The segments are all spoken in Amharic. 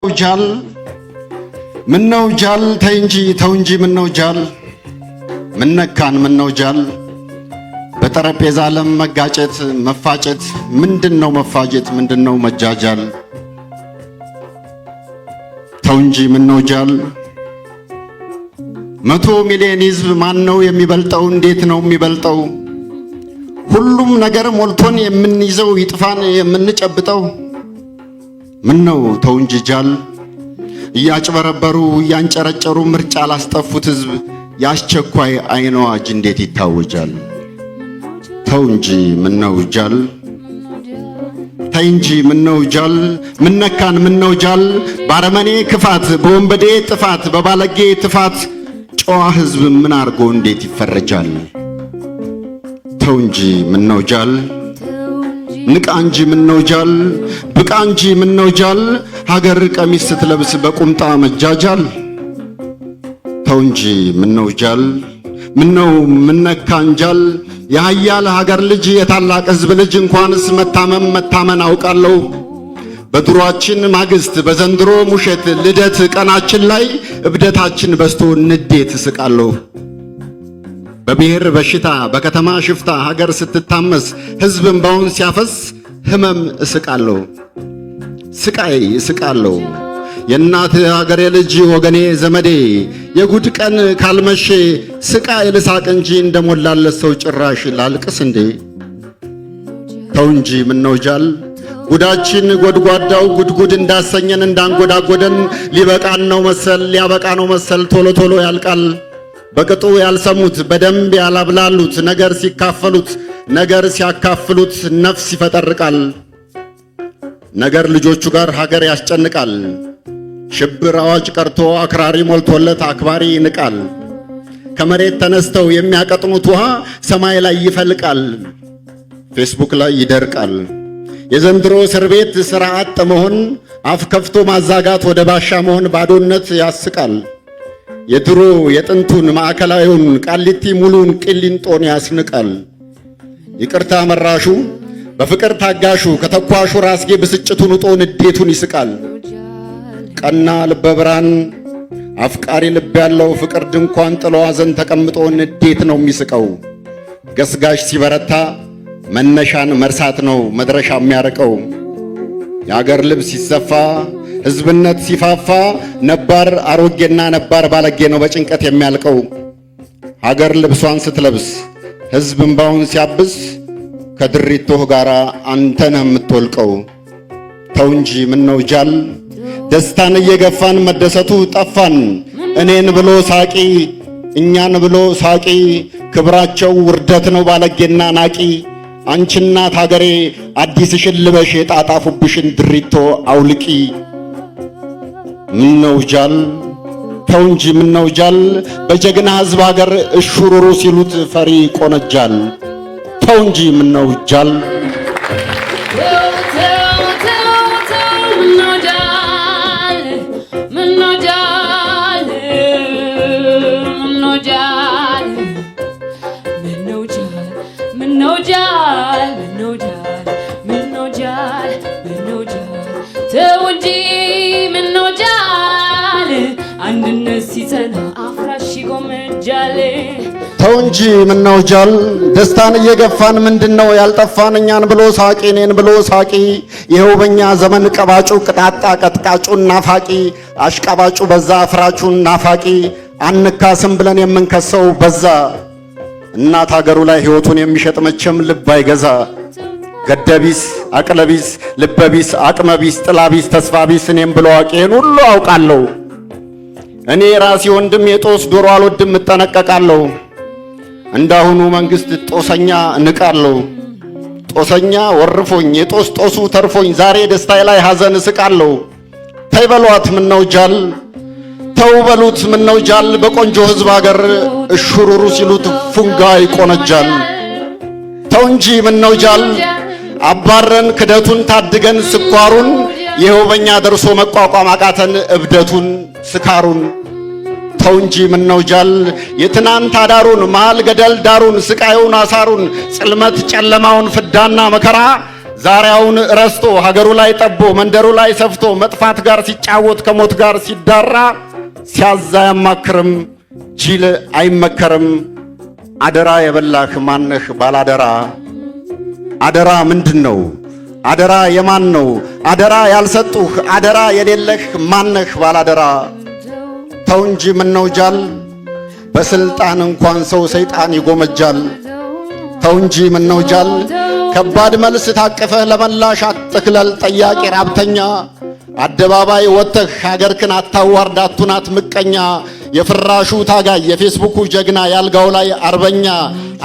ጃል ምነው ጃል ተው እንጂ ምነው ጃል ምነካን ምነው ጃል በጠረጴዛ ለም መጋጨት መፋጨት ምንድነው መፋጀት ምንድነው መጃጃል ተው እንጂ ምነው ጃል 100 ሚሊዮን ሕዝብ ማን ነው የሚበልጠው እንዴት ነው የሚበልጠው ሁሉም ነገር ሞልቶን የምንይዘው ይጥፋን የምንጨብጠው ምነው ተው እንጂ ጃል ያጭበረበሩ ያንጨረጨሩ ምርጫ ላስጠፉት ሕዝብ ያስቸኳይ አይን አዋጅ እንዴት ይታወጃል ተው እንጂ ምነው ጃል ተይ እንጂ ምነው ጃል ምነካን ምነው ጃል ባረመኔ ክፋት በወንበዴ ጥፋት በባለጌ ጥፋት ጨዋ ሕዝብ ምን አርጎ እንዴት ይፈረጃል ተው እንጂ ምነው ጃል ንቃ እንጂ ምነው ጃል ብቃ እንጂ ምነው ጃል ሀገር ቀሚስ ስትለብስ በቁምጣ መጃጃል ተው እንጂ ምነው ጃል ምነው ምነካን ጃል የኃያል ሀገር ልጅ የታላቅ ሕዝብ ልጅ እንኳንስ መታመን አውቃለሁ በድሯችን ማግስት በዘንድሮ ሙሸት ልደት ቀናችን ላይ እብደታችን በስቶ ንዴት እስቃለሁ በብሔር በሽታ በከተማ ሽፍታ ሀገር ስትታመስ ሕዝብ እንባውን ሲያፈስ ህመም እስቃለሁ ስቃይ እስቃለሁ የእናት ሀገሬ ልጅ ወገኔ ዘመዴ የጉድ ቀን ካልመሼ ስቃይ ልሳቅ እንጂ እንደሞላለት ሰው ጭራሽ ላልቅስ እንዴ ተው እንጂ ምነው ጃል ጉዳችን ጎድጓዳው ጉድጉድ እንዳሰኘን እንዳንጎዳጎደን ሊበቃን ነው መሰል ሊያበቃ ነው መሰል ቶሎ ቶሎ ያልቃል በቅጡ ያልሰሙት በደንብ ያላብላሉት ነገር ሲካፈሉት ነገር ሲያካፍሉት ነፍስ ይፈጠርቃል ነገር ልጆቹ ጋር ሀገር ያስጨንቃል ሽብር አዋጅ ቀርቶ አክራሪ ሞልቶለት አክባሪ ይንቃል ከመሬት ተነስተው የሚያቀጥኑት ውሃ ሰማይ ላይ ይፈልቃል ፌስቡክ ላይ ይደርቃል የዘንድሮ እስር ቤት ስርዓት መሆን አፍ ከፍቶ ማዛጋት ወደ ባሻ መሆን ባዶነት ያስቃል የድሮ የጥንቱን ማዕከላዊውን ቃሊቲ ሙሉን ቂሊንጦን ያስንቃል ይቅርታ መራሹ በፍቅር ታጋሹ ከተኳሹ ራስጌ ብስጭቱን ውጦ ንዴቱን ይስቃል ቀና ልበብራን አፍቃሪ ልብ ያለው ፍቅር ድንኳን ጥሎ ሐዘን ተቀምጦ ንዴት ነው የሚስቀው ገስጋሽ ሲበረታ መነሻን መርሳት ነው መድረሻ የሚያርቀው የአገር ልብስ ሲሰፋ ሕዝብነት ሲፋፋ ነባር አሮጌና ነባር ባለጌ ነው በጭንቀት የሚያልቀው ሀገር ልብሷን ስትለብስ ሕዝብ እንባውን ሲያብስ ከድሪቶህ ጋራ አንተን የምትወልቀው ተው እንጂ ምነው ጃል ደስታን እየገፋን መደሰቱ ጠፋን እኔን ብሎ ሳቂ እኛን ብሎ ሳቂ ክብራቸው ውርደት ነው ባለጌና ናቂ አንቺ እናት ሀገሬ አዲስሽን ልበሽ የጣጣፉብሽን ድሪቶ አውልቂ ምነው ጃል ተው እንጂ ምነው ጃል በጀግና ሕዝብ ሀገር እሹሩሩ ሲሉት ፈሪ ቆነጃል ተው እንጂ ምነው ጃል ተው እንጂ ምነው ጃል ደስታን እየገፋን ምንድነው ያልጠፋን እኛን ብሎ ሳቂ እኔን ብሎ ሳቂ ይኸው በእኛ ዘመን ቀባጩ ቅጣጣ ቀጥቃጩን ናፋቂ አሽቃባጩ በዛ አፍራቹን ናፋቂ አንካስም ብለን የምንከሰው በዛ እናት ሀገሩ ላይ ሕይወቱን የሚሸጥ መቼም ልብ አይገዛ ገደቢስ አቅለቢስ ልበቢስ አቅመቢስ ጥላቢስ ተስፋቢስ እኔም ብሎ አቄን ሁሉ አውቃለሁ እኔ ራሴ ወንድም የጦስ ዶሮ አልወድም እጠነቀቃለሁ እንዳሁኑ መንግስት ጦሰኛ እንቃለሁ ጦሰኛ ወርፎኝ የጦስ ጦሱ ተርፎኝ ዛሬ ደስታዬ ላይ ሐዘን እስቃለሁ ተይ በሏት ምነው ጃል ተው በሉት ምነው ጃል በቆንጆ ሕዝብ ሀገር እሹሩሩ ሲሉት ፉንጋ ይቆነጃል ተው እንጂ ምነው ጃል አባረን ክደቱን ታድገን ስኳሩን ይኸው በእኛ ደርሶ መቋቋም አቃተን እብደቱን ስካሩን ተው እንጂ ምነው ጃል የትናንት አዳሩን መሃል ገደል ዳሩን ስቃዩን አሳሩን ጽልመት ጨለማውን ፍዳና መከራ ዛሬውን ረስቶ ሀገሩ ላይ ጠቦ መንደሩ ላይ ሰፍቶ መጥፋት ጋር ሲጫወት ከሞት ጋር ሲዳራ ሲያዛ ያማክርም ጅል አይመከርም። አደራ የበላህ ማነህ ባላደራ? አደራ ምንድነው? አደራ የማን ነው? አደራ ያልሰጡህ አደራ የሌለህ ማነህ ባላደራ? ተው እንጂ ምነው ጃል በስልጣን እንኳን ሰው ሰይጣን ይጎመጃል። ተው እንጂ ምነው ጃል ከባድ መልስ ታቀፈህ ለመላሽ አትክለል ጠያቂ ራብተኛ። አደባባይ ወጥተህ ሀገርክን አታዋርድ አቱናት ምቀኛ። የፍራሹ ታጋይ የፌስቡኩ ጀግና ያልጋው ላይ አርበኛ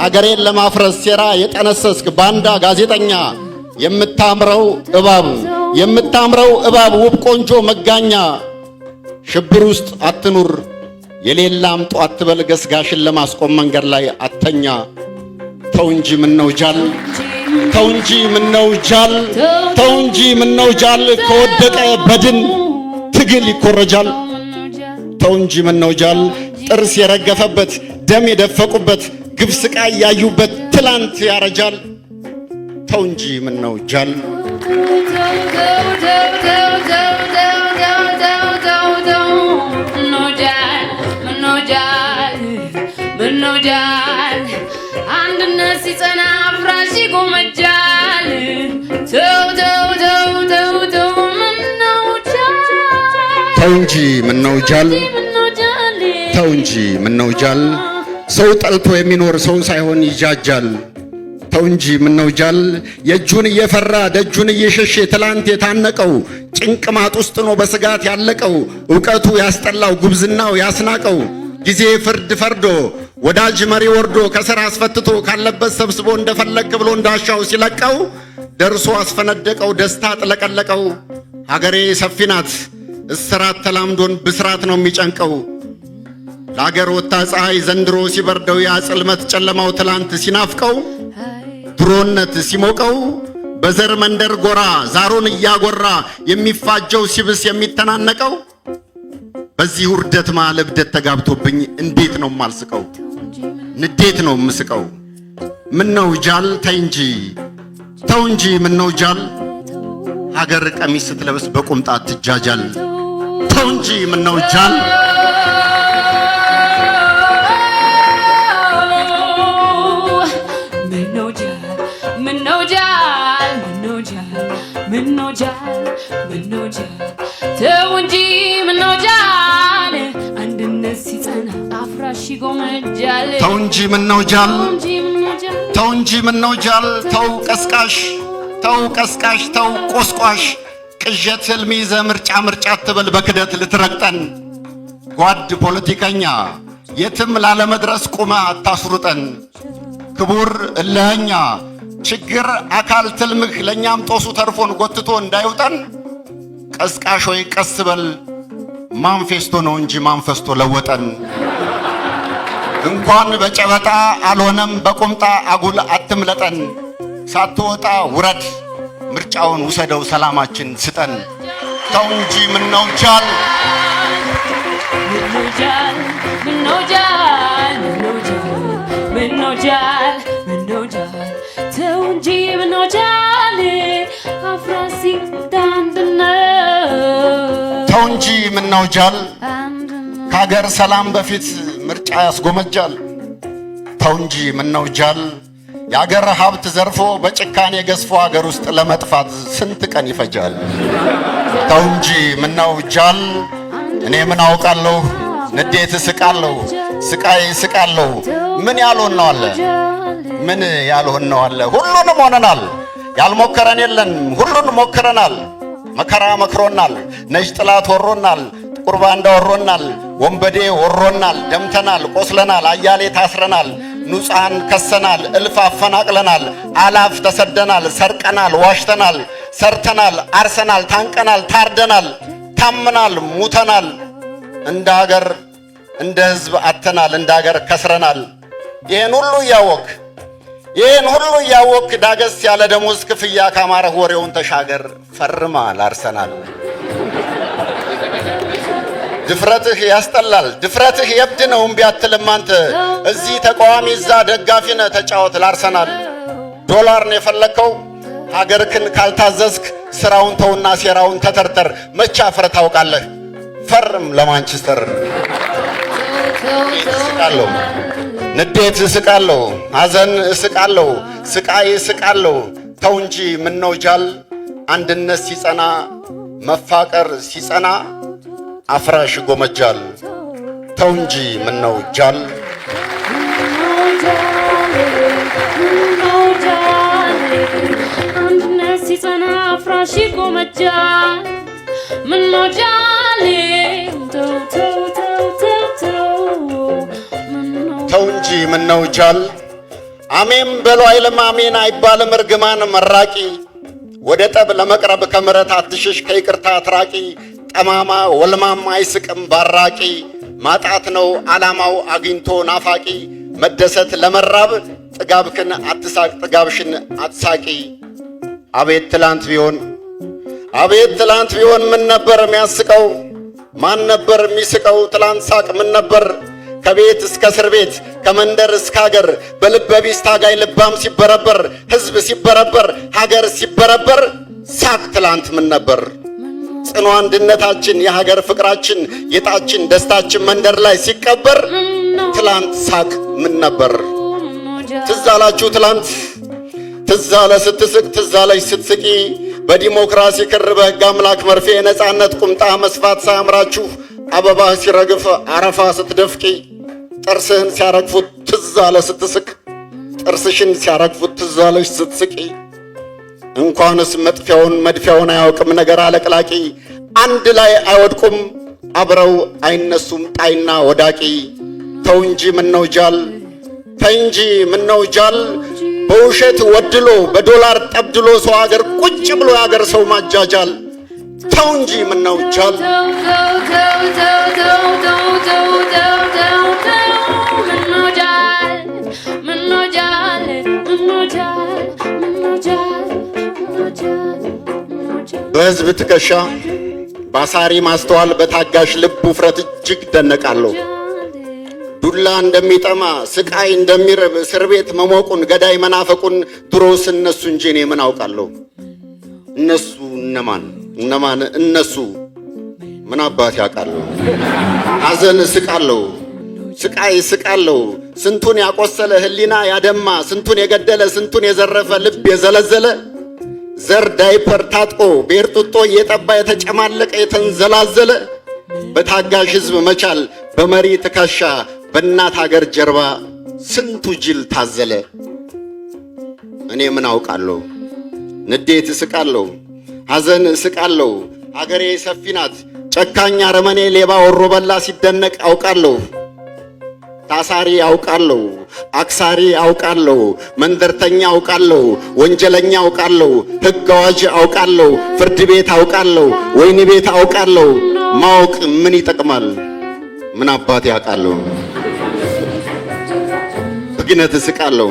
አገሬን ለማፍረስ ሴራ የጠነሰስክ ባንዳ ጋዜጠኛ። የምታምረው እባብ ውብ ቆንጆ መጋኛ። ሽብር ውስጥ አትኑር የሌላ አምጡ አትበል ገስጋሽን ለማስቆም መንገድ ላይ አተኛ። ተው እንጂ ምነው ጃል ተው እንጂ ምነው ጃል ተው እንጂ ምነው ጃል ከወደቀ በድን ትግል ይኮረጃል። ተው እንጂ ምነው ጃል ጥርስ የረገፈበት ደም የደፈቁበት ግፍ ስቃይ ያዩበት ትላንት ያረጃል። ተው እንጂ ምነው ጃል ምነው ጃል አንድነት ሲጸና አፍራሽ ይጎመጃል። ተው ተው ተው ተው ተው ምነው ጃል ተው እንጂ ምነው ጃል ተው እንጂ ምነው ጃል ሰው ጠልቶ የሚኖር ሰውን ሳይሆን ይጃጃል። ተው እንጂ ምነው ጃል የእጁን እየፈራ ደጁን እየሸሸ ትላንት የታነቀው ጭንቅ ማጥ ውስጥ ነው በስጋት ያለቀው። ዕውቀቱ ያስጠላው ጉብዝናው ያስናቀው ጊዜ ፍርድ ፈርዶ ወዳጅ መሪ ወርዶ ከሥራ አስፈትቶ ካለበት ሰብስቦ እንደፈለክ ብሎ እንዳሻው ሲለቀው ደርሶ አስፈነደቀው ደስታ ጥለቀለቀው። ሀገሬ ሰፊ ናት እስራት ተላምዶን ብስራት ነው የሚጨንቀው። ለአገር ወጣ ፀሐይ ዘንድሮ ሲበርደው ያ ጽልመት ጨለማው ትላንት ሲናፍቀው ድሮነት ሲሞቀው በዘር መንደር ጎራ ዛሩን እያጎራ የሚፋጀው ሲብስ የሚተናነቀው በዚህ ውርደት መሃል እብደት ተጋብቶብኝ እንዴት ነው ማልስቀው? ንዴት ነው ምስቀው። ምነው ጃል ተይ እንጂ ተው እንጂ ምነው ጃል ሀገር ቀሚስ ስትለብስ በቁምጣ ትጃጃል። ተው እንጂ ምነው ጃል ተው እንጂ ምነው ጃል አንድነት ሲጸና አፍራሽ ይጎመጃል። ተው እንጂ ምነው ጃል ተው እንጂ ምነው ጃል ተው ቀስቃሽ ተው ቆስቋሽ ቅዠት ህልም ይዘህ ምርጫ አትበል በክደት ልትረግጠን። ጓድ ፖለቲከኛ የትም ላለመድረስ ቁመህ አታስሩጠን። ክቡር እልኸኛ ችግር አካል ትልምህ ለኛም ጦሱ ተርፎን ጎትቶ እንዳይውጠን። ቀስቃሽ ሆይ ቀስ በል ማንፌስቶ ነው እንጂ ማንፈስቶ ለወጠን። እንኳን በጨበጣ አልሆነም በቁምጣ አጉል አትምለጠን። ሳትወጣ ውረድ ምርጫውን ውሰደው ሰላማችን ስጠን። ተው እንጂ ምነው ጃል ምነው ጃል ምነው ጃል ምነው ጃል ምነው ጃል ተው እንጂ ምነው ጃል አፍራሲ አንድነት ተው እንጂ ምነው ጃል ከሀገር ሰላም በፊት ምርጫ ያስጎመጃል። ተው እንጂ ምነው ጃል የአገር ሀብት ዘርፎ በጭካኔ ገዝፎ ሀገር ውስጥ ለመጥፋት ስንት ቀን ይፈጃል። ተው እንጂ ምነው ጃል እኔ ምን አውቃለሁ ንዴት እስቃለሁ ስቃይ እስቃለሁ። ምን ያልሆን ነው አለ ምን ያልሆን ነው አለ ሁሉንም ሆነናል። ያልሞከረን የለን ሁሉን ሞክረናል። መከራ መክሮናል ነጭ ጥላት ወሮናል ጥቁር ባንዳ ወሮናል ወንበዴ ወሮናል። ደምተናል ቆስለናል አያሌ ታስረናል ንጹሃን ከሰናል እልፍ አፈናቅለናል። አላፍ ተሰደናል ሰርቀናል ዋሽተናል ሰርተናል አርሰናል ታንቀናል ታርደናል ታምናል ሙተናል። እንደ ሀገር እንደ ህዝብ አተናል እንደ ሀገር ከስረናል። ይሄን ሁሉ እያወክ ዳገስ ያለ ደሞዝ ክፍያ ካማረህ ወሬውን ተሻገር ፈርማል አርሰናል። ድፍረትህ ያስጠላል ድፍረትህ የብድ ነው እምቢ አትልም አንተ። እዚህ ተቃዋሚ እዛ ደጋፊ ነህ ተጫወት ላርሰናል። ዶላር ነው የፈለከው ሀገርክን ካልታዘዝክ ስራውን ተውና ሴራውን ተተርተር። መቼ አፍረህ ታውቃለህ? ፈርም ለማንቸስተር። እስቃለሁ፣ ንዴት እስቃለሁ፣ ሐዘን እስቃለሁ፣ ስቃይ እስቃለሁ። ተው እንጂ ምነው ጃል አንድነት ሲጸና መፋቀር ሲጸና አፍራሽ ጎመጃል። ተው እንጂ ምነው ጃል አንድነት ሲጸና አፍራሽ ጎመጃል። ምነው ጃል ተው እንጂ ምነው ጃል። አሜን በሉ አይልም አሜን አይባልም እርግማን መራቂ። ወደ ጠብ ለመቅረብ ከምረት አትሽሽ ከይቅርታ አትራቂ። ጠማማ ወልማማ አይስቅም ባራቂ። ማጣት ነው ዓላማው አግኝቶ ናፋቂ። መደሰት ለመራብ ጥጋብክን አትሳቅ ጥጋብሽን አትሳቂ። አቤት ትላንት ቢሆን አቤት ትላንት ቢሆን ምን ነበር የሚያስቀው? ማን ነበር የሚስቀው? ትላንት ሳቅ ምን ነበር? ከቤት እስከ እስር ቤት ከመንደር እስከ ሀገር በልበ ቢስ ታጋይ ልባም ሲበረበር ሕዝብ ሲበረበር ሀገር ሲበረበር ሳቅ ትላንት ምን ነበር? ጽኑ አንድነታችን የሀገር ፍቅራችን ጌጣችን ደስታችን መንደር ላይ ሲቀበር ትላንት ሳቅ ምን ነበር? ትዝ አላችሁ ትላንት? ትዝ አለ ስትስቅ ትዝ አለሽ ስትስቂ በዲሞክራሲ ክር በሕግ አምላክ መርፌ የነጻነት ቁምጣ መስፋት ሳያምራችሁ አበባ ሲረግፍ አረፋ ስትደፍቂ ጥርስህን ሲያረግፉት ትዝ አለ ስትስቅ ጥርስሽን ሲያረግፉት ትዝ አለሽ ስትስቂ እንኳንስ መጥፊያውን መድፊያውን አያውቅም ነገር አለቅላቂ አንድ ላይ አይወድቁም አብረው አይነሱም ጣይና ወዳቂ ተው እንጂ ምነው ጃል ተይ እንጂ ምነው ጃል በውሸት ወድሎ በዶላር ጠብድሎ ሰው ሀገር ቁጭ ብሎ የሀገር ሰው ማጃጃል ተው እንጂ ምነው ጃል በሕዝብ ትከሻ ባሳሪ ማስተዋል በታጋሽ ልብ ውፍረት እጅግ ደነቃለሁ። ዱላ እንደሚጠማ ስቃይ እንደሚርብ እስር ቤት መሞቁን ገዳይ መናፈቁን ድሮስ እነሱ እንጂ እኔ ምን አውቃለሁ? እነሱ እነማን እነሱ ምን አባት ያውቃለሁ? ሐዘን እስቃለሁ ስቃይ እስቃለሁ ስንቱን ያቆሰለ ህሊና ያደማ ስንቱን የገደለ ስንቱን የዘረፈ ልብ የዘለዘለ ዘር ዳይፐር ታጥቆ ቤርጡጦ እየጠባ የተጨማለቀ የተንዘላዘለ በታጋሽ ሕዝብ መቻል በመሪ ትከሻ በእናት ሀገር ጀርባ ስንቱ ጅል ታዘለ። እኔ ምን አውቃለሁ? ንዴት እስቃለሁ ሐዘን እስቃለሁ ሀገሬ ሰፊ ናት ጨካኝ አረመኔ ሌባ ወሮ በላ ሲደነቅ አውቃለሁ። ታሳሪ አውቃለሁ አክሳሪ አውቃለሁ መንደርተኛ አውቃለሁ ወንጀለኛ አውቃለሁ ሕግ አዋጅ አውቃለሁ ፍርድ ቤት አውቃለሁ ወይኒ ቤት አውቃለሁ። ማወቅ ምን ይጠቅማል? ምን አባት ያውቃለሁ? በግነት እስቃለሁ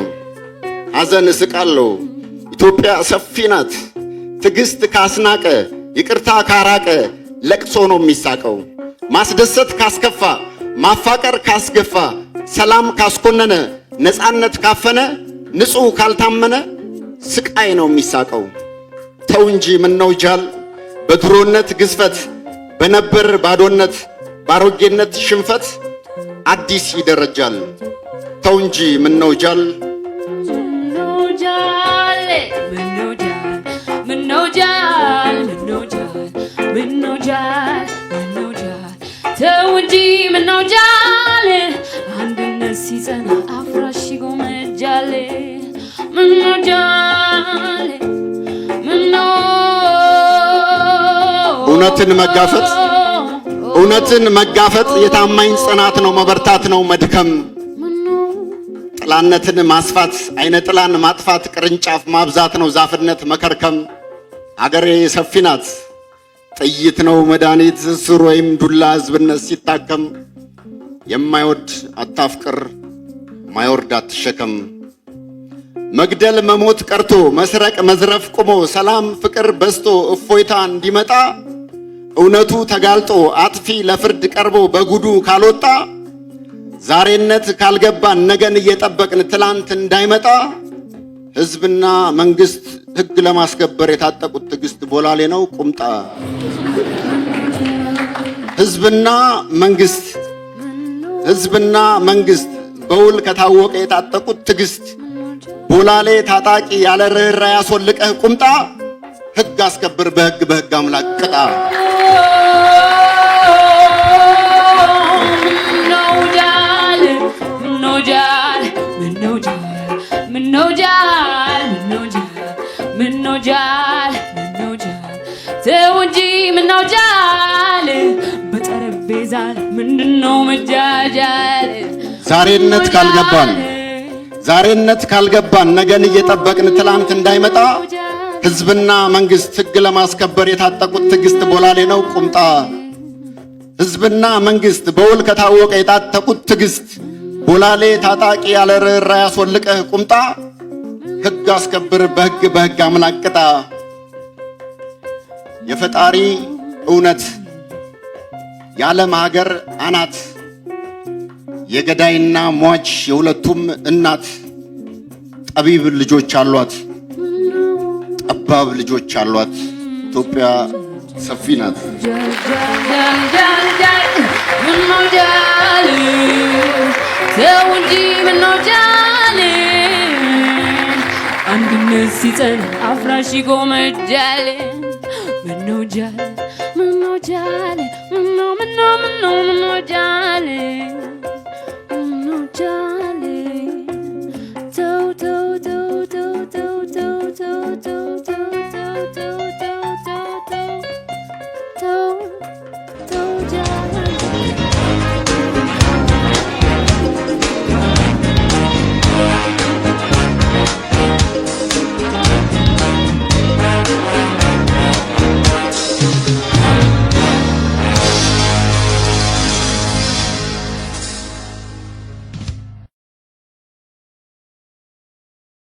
ሐዘን እስቃለሁ ኢትዮጵያ ሰፊ ናት ትዕግስት ካስናቀ ይቅርታ ካራቀ ለቅሶ ነው የሚሳቀው። ማስደሰት ካስከፋ ማፋቀር ካስገፋ ሰላም ካስኮነነ ነፃነት ካፈነ ንጹሕ ካልታመነ ስቃይ ነው የሚሳቀው። ተው እንጂ ምነው ጃል በድሮነት ግዝፈት በነበር ባዶነት ባሮጌነት ሽንፈት አዲስ ይደረጃል። ተው እንጂ ምነው ጃል ተው እንጂ ምነው ጃል አንድነት ሲጸና አፍራሽ ጎመጃል። ምነው ጃል ምነው እውነትን መጋፈጥ የታማኝ ጽናት ነው መበርታት ነው መድከም። ጥላነትን ማስፋት አይነ ጥላን ማጥፋት ቅርንጫፍ ማብዛት ነው ዛፍነት መከርከም። አገሬ ሰፊ ናት ጥይት ነው መድኃኒት ስር ወይም ዱላ ሕዝብነት ሲታከም። የማይወድ አታፍቅር ማይወርድ አትሸከም። መግደል መሞት ቀርቶ መስረቅ መዝረፍ ቁሞ ሰላም ፍቅር በስቶ እፎይታ እንዲመጣ እውነቱ ተጋልጦ አጥፊ ለፍርድ ቀርቦ በጉዱ ካልወጣ ዛሬነት ካልገባን ነገን እየጠበቅን ትላንት እንዳይመጣ ሕግ ለማስከበር የታጠቁት ትዕግስት ቦላሌ ነው ቁምጣ። ሕዝብና መንግስት በውል ከታወቀ የታጠቁት ትዕግስት ቦላሌ ታጣቂ ያለ ርኅራኄ ያስወልቀህ ቁምጣ። ሕግ አስከብር በሕግ አምላክ ቅጣ። ተው እንጂ ምነው ጃል በጠረጴዛ ምንድነው መጃጃል? ዛሬነት ካልገባን ነገን እየጠበቅን ትላንት እንዳይመጣ ሕዝብና መንግስት ሕግ ለማስከበር የታጠቁት ትዕግስት ቦላሌ ነው ቁምጣ። ሕዝብና መንግስት በውል ከታወቀ የታጠቁት ትዕግስት ቦላሌ ታጣቂ ያለ ርኅራኄ ያስወልቀህ ቁምጣ። ሕግ አስከብር በሕግ አምላክ ቅጣ። የፈጣሪ እውነት የዓለም ሀገር አናት የገዳይና ሟች የሁለቱም እናት ጠቢብ ልጆች አሏት ጠባብ ልጆች አሏት። ኢትዮጵያ ሰፊ ናት። ተው እንጂ ምነው ጃል አንድነት ሲጸና አፍራሽ ይጎመጃል። ምነው ጃል ምነው ጃል ምነው ጃል